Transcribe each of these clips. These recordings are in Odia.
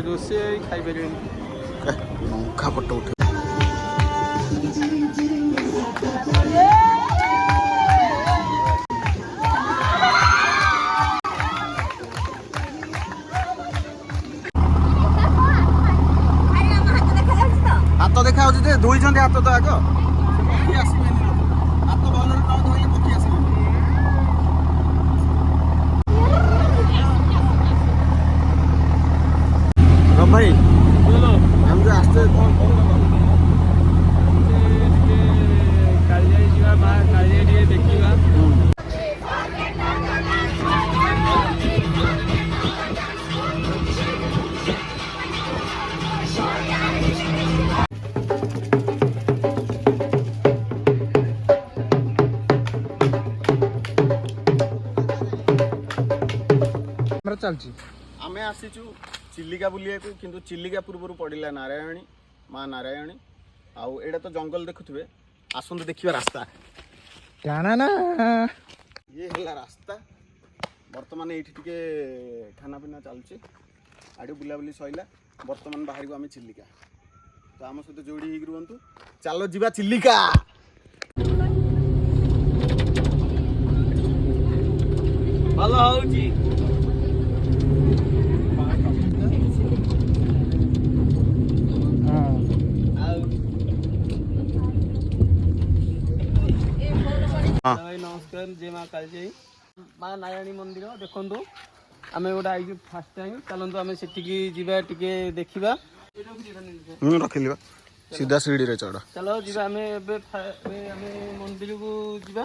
ରୋଷେଇ ଖାଇପାରିବେନି। ଲଙ୍କା ଫଟୋ ଉଠେ। ହାତ ଦେଖା ହଉଛି ଯେ ଧୋଇଛନ୍ତି ହାତ ତ ଆଗ ଆସିବେନି ହାତ ଭଲରେ ନ ଧୋଇଲେ ପକ୍ଷୀ ଆସିବେନି। ଭାଇ ଆମେ ଯୋଉ ଆସିଛେ କଣ ଟିକେ କାଳିଜାଇ ଯିବା ମା କାଳିଜାଇ ଟିକେ ଦେଖିବା। ଚାଲିଛି ଆମେ ଆସିଛୁ ଚିଲିକା ବୁଲିବାକୁ କିନ୍ତୁ ଚିଲିକା ପୂର୍ବରୁ ପଡ଼ିଲା ନାରାୟଣୀ ମା ନାରାୟଣୀ ଆଉ ଏଇଟା ତ ଜଙ୍ଗଲ ଦେଖୁଥିବେ ଆସନ୍ତୁ ଦେଖିବା ରାସ୍ତା ନା ଇଏ ହେଲା ରାସ୍ତା ବର୍ତ୍ତମାନ ଏଇଠି ଟିକେ ଖାନା ପିନା ଚାଲୁଛି ଆଡ଼େ ବୁଲାବୁଲି ସଇଲା ବର୍ତ୍ତମାନ ବାହାରିବୁ ଆମେ ଚିଲିକା ତ ଆମ ସହିତ ଯୋଡ଼ି ହେଇକି ରୁହନ୍ତୁ ଚାଲ ଯିବା ଚିଲିକା। ଭଲ ହଉଛି ଭାଇ ନମସ୍କାର ଜୟ ମା କାଳିଜାଇ ମା ନାରାୟଣୀ ମନ୍ଦିର ଦେଖନ୍ତୁ ଆମେ ଗୋଟେ ଆଇଛୁ ଫାର୍ଷ୍ଟ ଟାଇମ୍ ଚାଲନ୍ତୁ ଆମେ ସେଠିକି ଯିବା ଟିକେ ଦେଖିବା ରଖିଲି ସିଧା ସିଡ଼ିରେ ଚଢ଼ ଚାଲ ଯିବା ଆମେ ଏବେ ଆମେ ମନ୍ଦିରକୁ ଯିବା।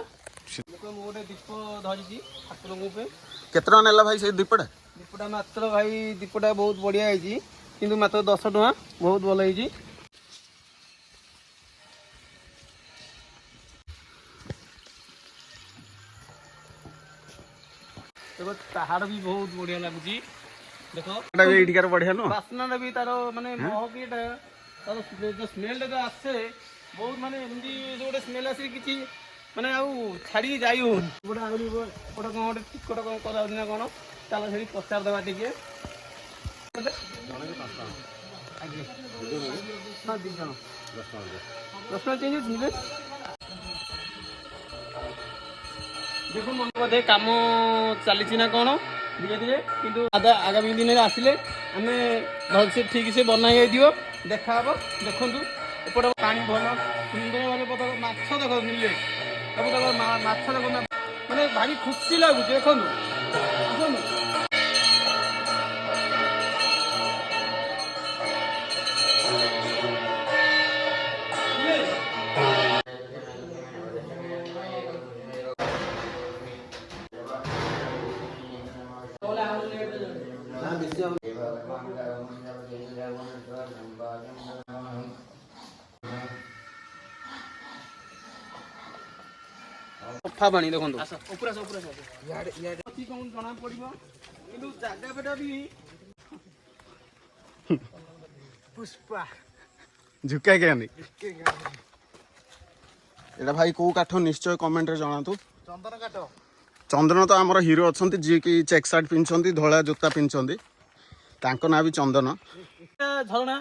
ମୁଁ ଗୋଟେ ଦୀପ ଧରିଛି ଠାକୁରଙ୍କ ପାଇଁ। କେତେ ଟଙ୍କା ନେଲା ଭାଇ ସେଇ ଦୀପଟା? ଦୀପଟା ମାତ୍ର ଭାଇ ଦୀପଟା ବହୁତ ବଢ଼ିଆ ହେଇଛି କିନ୍ତୁ ମାତ୍ର 10 ଟଙ୍କା ବହୁତ ଭଲ ହେଇଛି। देखो पहाड़ भी बहुत बढ़िया लगुची देखो एठिकार बढ़िया नो बासना भी तार माने महकीटा तार जो स्मेल जो आसे बहुत माने एमदी जो गोटे स्मेल आसे किछि माने आउ छाड़ी जाई हो गोटे आउरी गोटे कोन गोटे टिकट कोन करा दिना कोन चलो सेठी पचार देबा टिके आगे हां दी जण 10 चेंज दिले देखो मन बोधे काम चली ना कौन धीरे धीरे किंतु आगामी दिन में आसिले आम भलसे ठीक से बनाई देखा देखु एपट पानी भल सुंदर भाव माछ देख मिले सब तक माछ देख मैंने भारी खुशी लगुच देखो सफा पानी देखो जना पड़ो कि जगह पेटा भी पुष्पा झुका क्या नहीं एटा भाई को काठ निश्चय कमेंट रे जणातु। चंदन काठ चंदन तो आमर हीरो अच्छा जी कि चेक सार्ट पिंधि धला जोता पिंधि तांको ना भी चंदन झरणा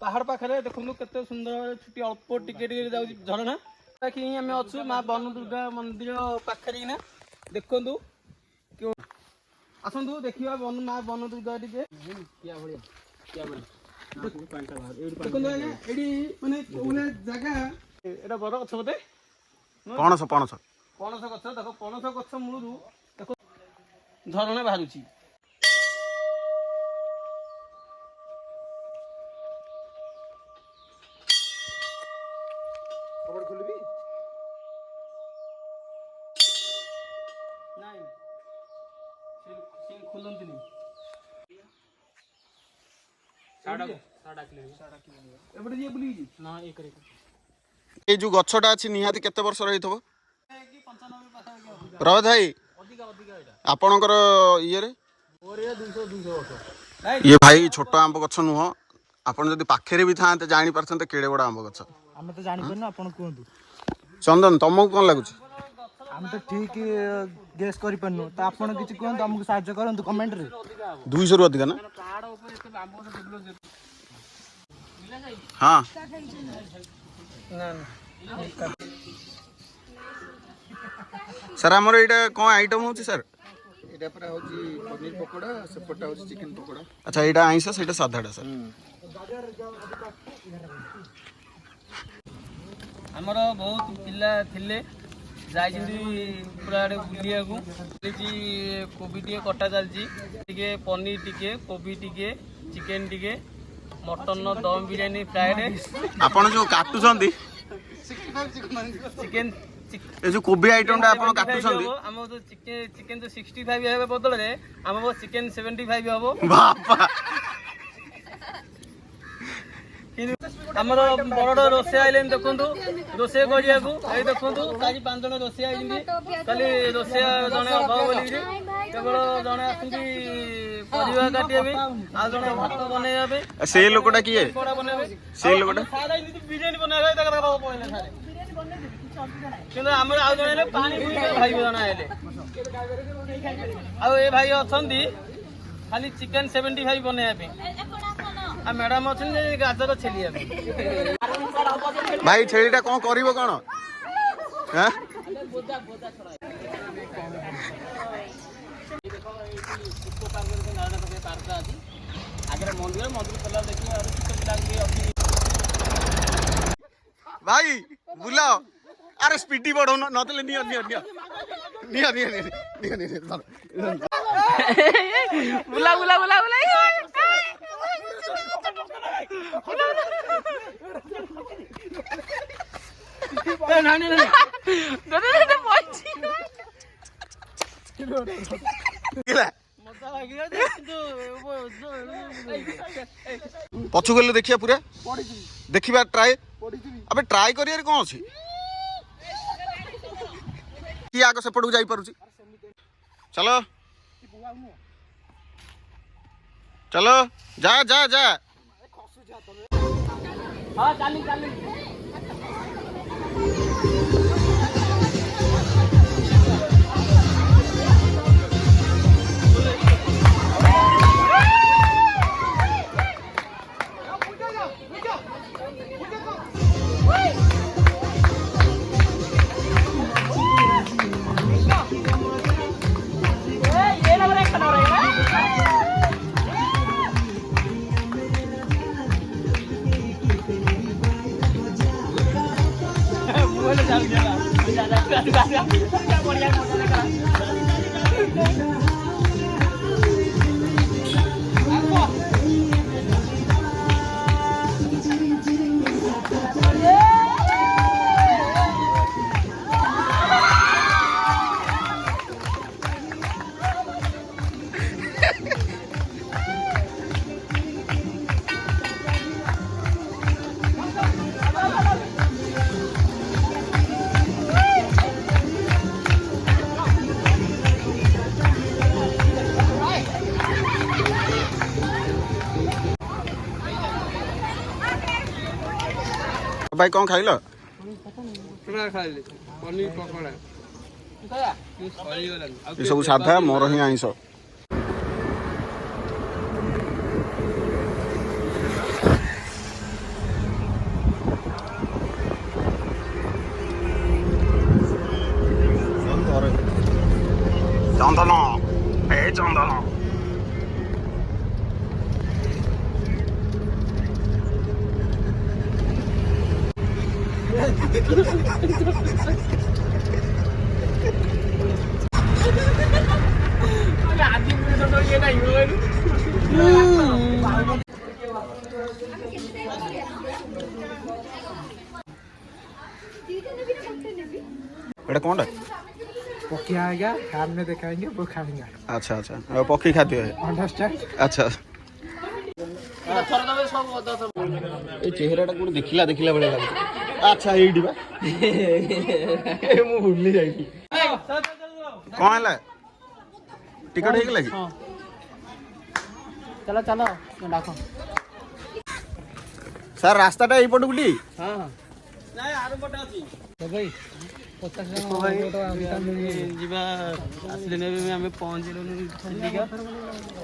पहाड़ पाखे देखो केते सुंदर छुट्टी अल्प टिके जाऊँ झरणा कि आम अच्छु माँ बन दुर्गा मंदिर पाखे ना देखु आसतु देखा माँ बन दुर्गा टे माने जगह एटा बड़ गछ बोधे पणस पणस पणस गछ देख पणस गछ मूल देख झरणा बाहर खोलबी नहीं खोलती ये जो गछटा अच्छी निहाती केते वर्ष रही थो रवत भाई आपणकर ये ये भाई छोट आंब गछ नुह आपन जदि पाखे भी था जानी पारछन्ते केड़े बड़ आंब गछ आमे तो जानि परन आपन कहंतु चंदन तुमको कौन लगुच ଆମେ ତ ଠିକ ଗେସ୍ କରିପାରୁନୁ ତ ଆପଣ କିଛି କୁହନ୍ତୁ ଆମକୁ ସାହାଯ୍ୟ କରନ୍ତୁ କମେଣ୍ଟରେ 200 ରୁ ଅଧିକ ନା ହଁ ସାର୍ ଆମର ଏଇଟା କ'ଣ ଆଇଟମ୍ ହେଉଛି ସାର୍ এটা পরা হচ্ছে পনির পকোড়া সেপটটা হচ্ছে চিকেন পকোড়া ଆଚ୍ଛା ଏଇଟା ଆଇଁଷ ସେଇଟା ସାଧାଟା ସାର୍ ଆମର ବହୁତ ପିଲା ଥିଲେ ଯାଇଛନ୍ତି ପୁରା ଆଡ଼େ ବୁଲିବାକୁ ଚାଲିଛି କୋବି ଟିକେ କଟା ଚାଲିଛି ଟିକେ ପନିର ଟିକେ କୋବି ଟିକେ ଚିକେନ ଟିକେ ମଟନର ଦମ୍ ବିରିୟାନୀ ଫ୍ରାଏ ରାଇସ୍ ଆପଣ ଯେଉଁ କାଟୁଛନ୍ତି ଚିକେନ ଏ ଯେଉଁ କୋବି ଆଇଟମ୍ଟା ଆପଣ କାଟୁଛନ୍ତି ଆମ ଯୋଉ ଚିକେନ ଯୋଉ 65 ହେବା ବଦଳରେ ଆମ ଚିକେନ 75 ହବ ବାପା ଆମର ବଡ଼ ରୋଷେଇ ଆଇଲେଣି ଦେଖନ୍ତୁ ରୋଷେଇ କରିବାକୁ ଏଇ ଦେଖନ୍ତୁ ଚାରି 5 ଜଣ ରୋଷେଇ ଆଇଛନ୍ତି ଖାଲି ରୋଷେଇ ଜଣେ ଅଭାବ ବୋଲିକିରି କେବଳ ଜଣେ ଆସନ୍ତି ପରିବା କାଟିବା ପାଇଁ ଆଉ ଜଣେ ଭାତ ବନେଇବା ପାଇଁ ସେଇ ଲୋକଟା କିଏ ବଡ଼ା ବନେଇବା ପାଇଁ ସେଇ ଲୋକଟା ବିରିୟାନୀ ବନେଇବା ପାଇଁ ପଳେଇଲେ ସାରେ କିନ୍ତୁ ଆମର ଆଉ ଜଣେ ହେଲେ ପାଣି ଭାଇ ଜଣେ ହେଲେ ଆଉ ଏ ଭାଇ ଅଛନ୍ତି ଖାଲି ଚିକେନ 75 ବନେଇବା ପାଇଁ ଆଉ ମ୍ୟାଡାମ ଅଛନ୍ତି ଗାଜର ଛେଲିବା ପାଇଁ ଭାଇ ଛେଳିଟା କ'ଣ କରିବ କ'ଣ ହାଁ ଆଗରେ ମନ୍ଦିର ଖୋଲା ଦେଖିବା ଭାଇ ବୁଲାଅ ଆରେ ସ୍ପିଡି ବଢ଼ଉନ ନଥିଲେ ନିଅ ନିଅ ନିଅ ନିଅ ନିଅ ନିଅ ନିଅ ନିଅ ବୁଲା ବୁଲା ବୁଲା ବୁଲା ପଛକୁ ଗଲେ ଦେଖିବା ପୁରା ଦେଖିବା ଟ୍ରାଏ ଆବେ ଟ୍ରାଏ କରିବାରେ କ'ଣ ଅଛି କିଏ ଆଗ ସେପଟକୁ ଯାଇପାରୁଛି ଚାଲ ଚାଲ ଯା ଯା ଯା ହଁ ଚାଲି ଚାଲି ଭାଇ କ'ଣ ଖାଇଲ ଖାଇଲି ପନିର ପକୋଡା ଏସବୁ ସାଧା ମୋର ହିଁ ଆଇଁଷ ଚନ୍ଦନ ଏ ଚନ୍ଦନ एटा कौन है पक्षी आएगा सामने दिखाएंगे वो खाएंगे अच्छा अच्छा पक्षी खाद्य है अंडरस्टैंड अच्छा ए चेहराटा कोन देखिला देखिला बळे लागो अच्छा एइडी बा मु भूली जाई कोन हला टिकट हे गेला कि चलो चलो डाको सर रास्ताटा एई पटु गुटी हां हां नाही आरो पटे अछि भाई ଦେଖ ଭାଇ ଆମେ ଯିବା ଆସିଲେ ନେବେ ଆମେ ପହଞ୍ଚିଲୁନି ଚିଲିକା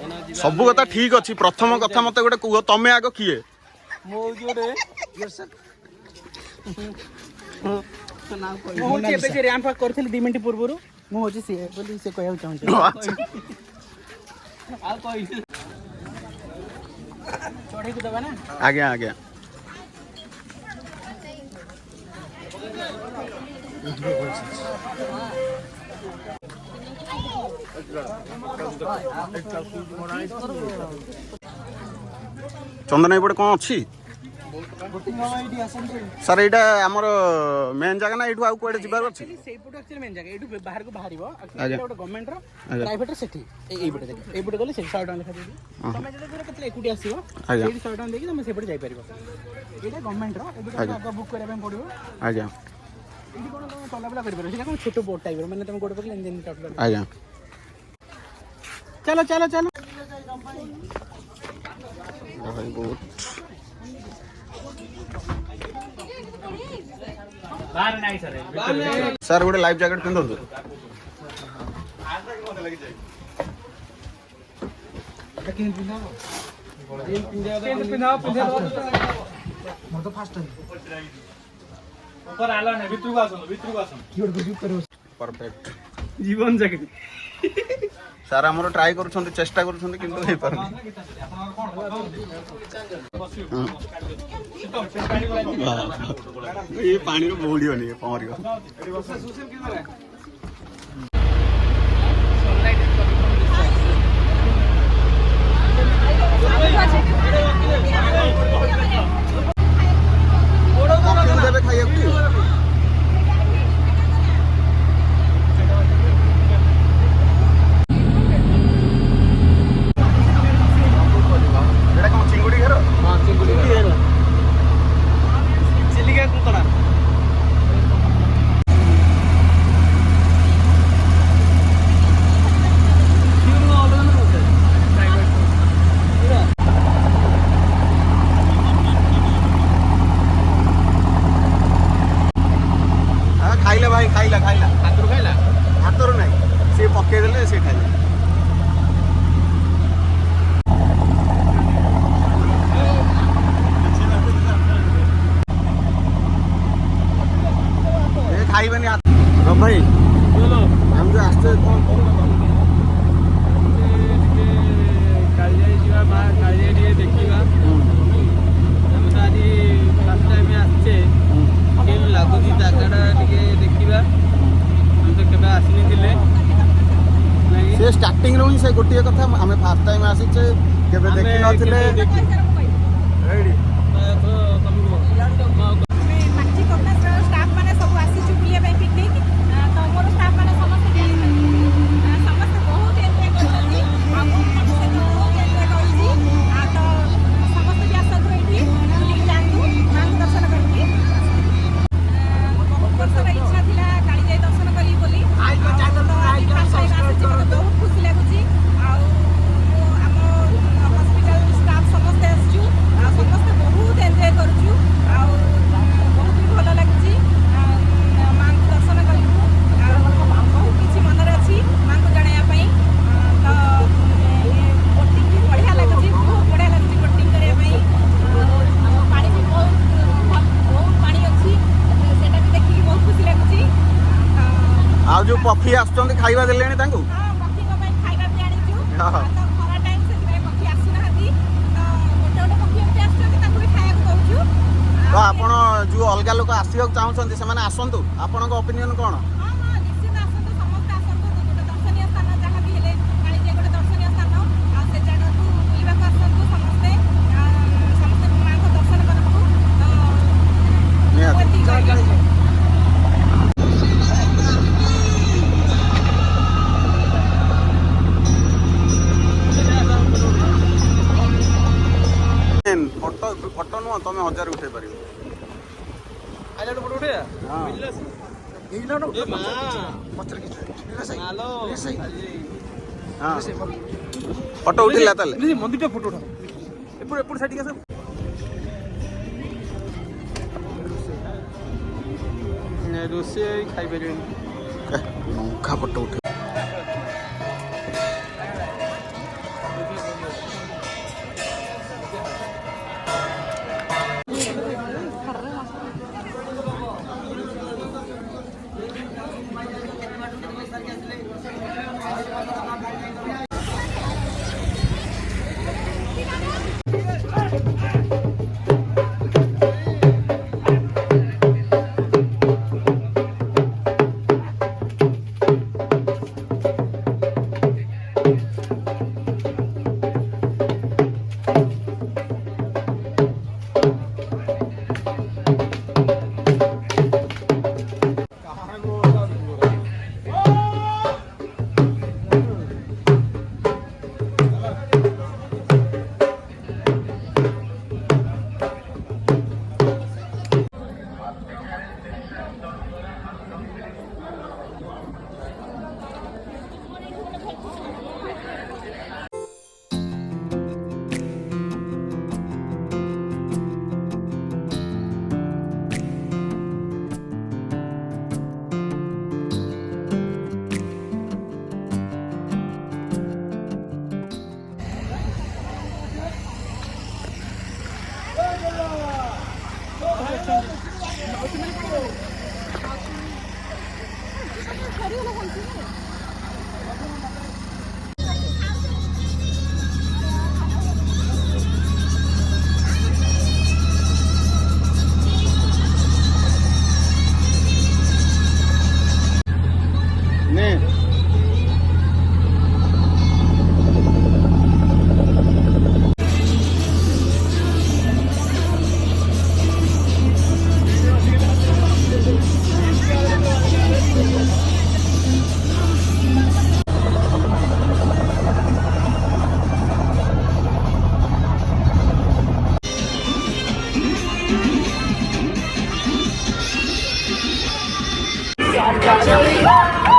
ଏଇନା ଯିବା ସବୁ କଥା ଠିକ ଅଛି ପ୍ରଥମ କଥା ମତେ ଗୋଟେ କୁହ ତମେ ଆଗ କିଏ ମୁଁ ହଉଛି ଗୋଟେ ନା କହିବି ମୁଁ ହଉଛି ଏବେ ଯେ ର୍ୟାମ୍ପ ୱାକ୍ କରିଥିଲି 2 ମିନିଟ୍ ପୂର୍ବରୁ ମୁଁ ହଉଛି ସିଏ ବୋଲି ସେ କହିବାକୁ ଚାହୁଁଛି ଆଉ କହିବି ଚଢ଼େଇକୁ ଦେବା ନା ଆଜ୍ଞା ଆଜ୍ଞା ଚନ୍ଦନ ଏପଟେ କ'ଣ ଅଛି ସାର୍ ଏଇଟା ଆମର ମେନ୍ ଜାଗା ନା ଏଇଠୁ ଆଉ କୁଆଡ଼େ ଯିବାର ଅଛି ସେଇପଟୁ ଆକ୍ଚୁଆଲି ମେନ୍ ଜାଗା ଏଇଠୁ ବାହାରକୁ ବାହାରିବ ଆଜ୍ଞା। ଗୋଟେ ଗଭର୍ଣ୍ଣମେଣ୍ଟର ପ୍ରାଇଭେଟର ସେଠି ଏଇପଟେ ଦେଖ ଏଇପଟେ ଗଲେ ସେଠି 100 ଟଙ୍କା ଲେଖା ଦେଇକି ତମେ ଯଦି ଧର କେତେବେଳେ ଏକୁଟି ଆସିବ ଆଜ୍ଞା। ସେଇଠି 100 ଟଙ୍କା ଦେଇକି ତମେ ସେପଟେ ଯାଇପାରିବ ଏଇଟା ଗଭର୍ଣ୍ଣମେଣ୍ଟର ଏବେ ଆଜ୍ଞା। ଆଗ ବୁକ୍ କରିବା ପାଇଁ ପଡ଼ିବ ଆଜ୍ଞା ଏଇଠି କ'ଣ ତମେ ଚଲାବୁଲା କରିପାରିବ ସେଇଟା କ'ଣ ଛୋଟ ବୋଟ୍ ଟାଇପ୍ର ମାନେ ତମେ ଗୋଟେ ପକେଇଲେ ଏମିତି ଚଲାବୁଲା ଆଜ୍ଞା ଚାଲ ଚାଲ ଚାଲ ଭାଇ ବହୁତ ସାର୍ ଗୋଟେ ଲାଇଫ୍ ଜ୍ୟାକେଟ୍ ପିନ୍ଧନ୍ତୁ ମୋର ତ ଫାଷ୍ଟ ପରଫେକ୍ଟ ଜୀବନ ଚାକିରି ସାର୍ ଆମର ଟ୍ରାଏ କରୁଛନ୍ତି ଚେଷ୍ଟା କରୁଛନ୍ତି କିନ୍ତୁ ହେଇପାରୁନି ଏ ପାଣିରୁ ବୋଳିବନି ପହଁରିବ ଦେବେ ଖାଇବାକୁ ଚିଲିକା କୁଙ୍କଡ଼ା ଖାଇଲା ଭାଇ ଖାଇଲା ଖାଇଲା ହାତରୁ ଖାଇଲା ହାତରୁ ନାହିଁ ସିଏ ପକେଇଦେଲେ ସିଏ ଖାଇଲା ଖାଇବେନି ଭାଇ ଆମେ ଯୋଉ ଆସିଛେ କ'ଣ କାଳିଜାଇ ଯିବା ବା କାଳିଜାଇ ଟିକେ ଦେଖିବା ଆମେ ତ ଆଜି ଫାର୍ଷ୍ଟ ଟାଇମ୍ ଆସିଛେ କେମିତି ଲାଗୁଛି ଜାଗାଟା ଟିକେ ଦେଖିବା ଆମେ ତ କେବେ ଆସିନଥିଲେ ସେ ଷ୍ଟାର୍ଟିଂରୁ ହିଁ ସେ ଗୋଟିଏ କଥା ଆମେ ଫାର୍ଷ୍ଟ ଟାଇମ୍ ଆସିଛେ କେବେ ଦେଖିନଥିଲେ ଏଇଠି ଆଉ ଯୋଉ ପକ୍ଷୀ ଆସୁଛନ୍ତି ଖାଇବା ଦେଲେଣି ତାଙ୍କୁ ତ ଆପଣ ଯୋଉ ଅଲଗା ଲୋକ ଆସିବାକୁ ଚାହୁଁଛନ୍ତି ସେମାନେ ଆସନ୍ତୁ ଆପଣଙ୍କ ଓପିନିଅନ କ'ଣ ଫଟୋ ନୁହଁ ତମେ 1000 ଉଠେଇ ପାରିବ ଫଟୋ ଉଠିଲା ତାହେଲେ ମନ୍ଦିରଟା ଫଟୋ ଉଠାଅ ଏପଟ ସାଇଡ୍ ଆସ ରୋଷେଇ ଖାଇପାରିବେନି। ନଙ୍କା ଫଟୋ ଉଠେ। Got your